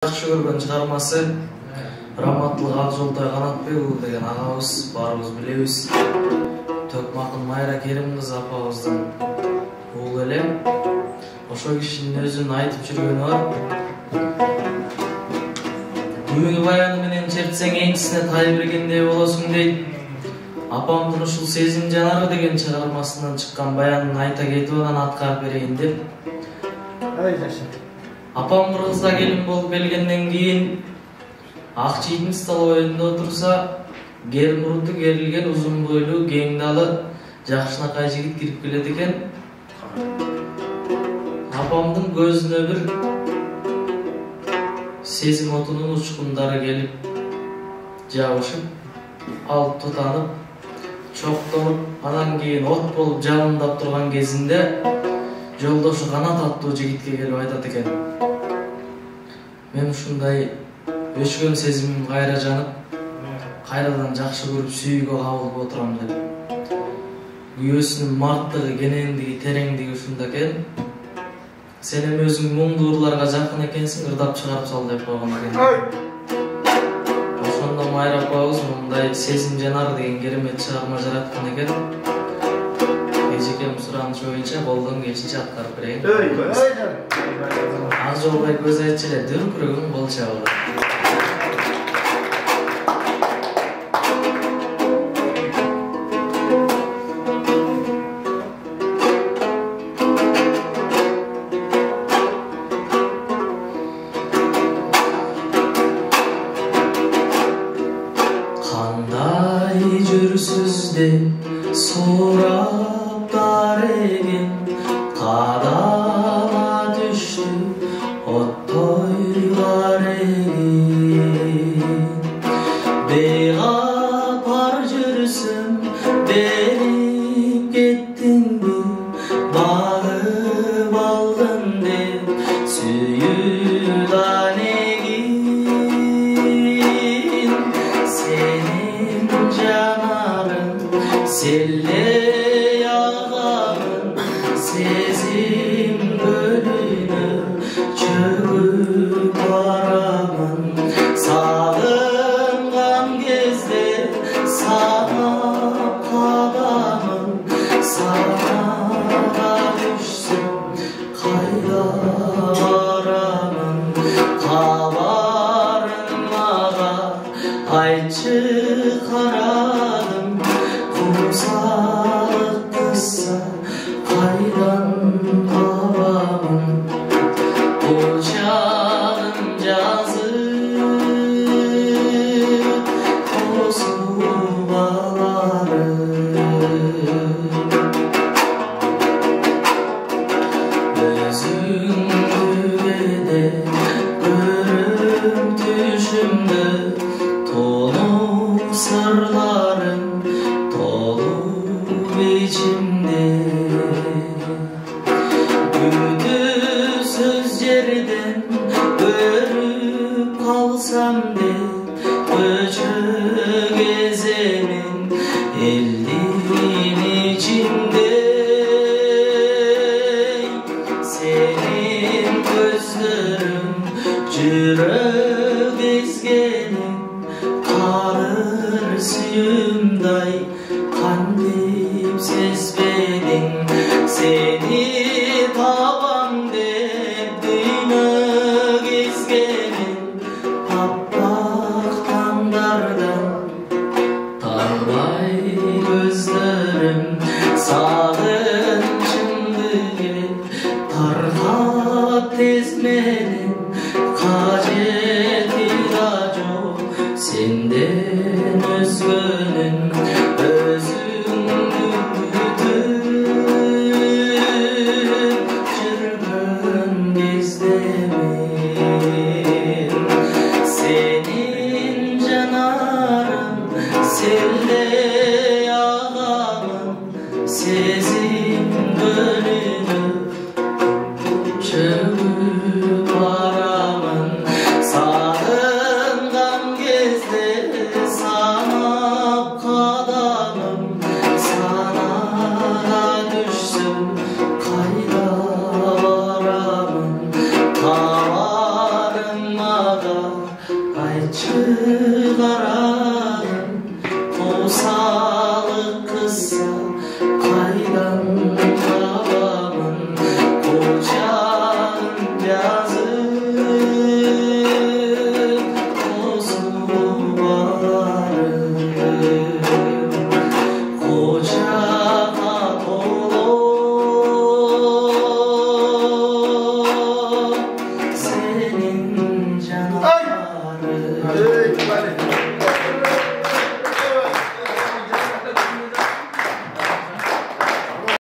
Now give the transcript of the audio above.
Жакшы көргөн чыгармасы Раматтылык Акжолтой Канатбекұлы деген агабыз баарыбыз билебиз. Төкмакын Майра Керимкызы апабыздын уулу эле. Ошол кишинин өзүнүн айтып жүргөнү бар. Бүгүнкү баяны менен чертсең эңсине тай бергендей болосуң дейт. Апамдын ушул сезим жанары деген чыгармасынан чыккан баянын айта кетип анан аткарып берейин деп. Апам кыргызга келин болуп келгенден кийин ак чийдин стол оюнда отурса, гер мурду керилген узун бойлуу, кең далы, жакшынакай жигит кирип келет экен. Апамдын көзүнө бир сезим отунун учкундары келип жабышып, ал тутанып, чоктонуп, анан кийин от болуп жалындап турган кезинде жолдошу Канат аттуу жигитке келип айтат экен: мен ушундай өчкөн сезимим кайра жанып, кайрадан жакшы көрүп сүйүүгө кабылып отурам деп. Күйөөсүнүн марттыгы, кенендиги, тереңдиги ушунда экен. Сен эми өзүң муңдуу ырларга жакын экенсиң, ырдап чыгарып сал деп койгон экен. Ошондо Майра апабыз мындай сезим жанары деген керемет чыгарма жараткан экен. Эжекем суранышы боюнча колдон келишинче аткарып берейин. Акжолбай көз айтчу эле, дүркүрөгүң кол чабылды. Кандай жүрсүз деп сурап дарегин, кадама түштү оттой карегин. Бейгапар жүрсүм, берип кеттиңби, багып алдым деп сүйүү данегин. Сенин жанарың селлей агамын, сезим көлүнө чөгүп барамын. Сагынган кезде санап кадамым, санага түшсөм кайда барамын. Кабарың мага айтчы карадым, кумсалык кызса кайдан табамын. Бул чагым жазып косуп аларым. Өзүңдү эле көрүм түшүмдө, толук сырларым толук ичимде. Күтүүсүз жерден көрүп калсам деп, көчө кеземин элдин ичинде. Сенин көздөрүң жүрөк эзгенин, карыр сүйүүмдай кантип сезбедиң. Сени табам деп дүйнө кезгенин, аппак таңдардан тарбай көздөрүм. Сагынчымды кеп таркап тез менен, кажети да жок сенден өзгөнүн. Ayçı karadım Musalık kısa Kaydan babamın Kocan yazıp Ozuvarım Kocağa dolu Senin canın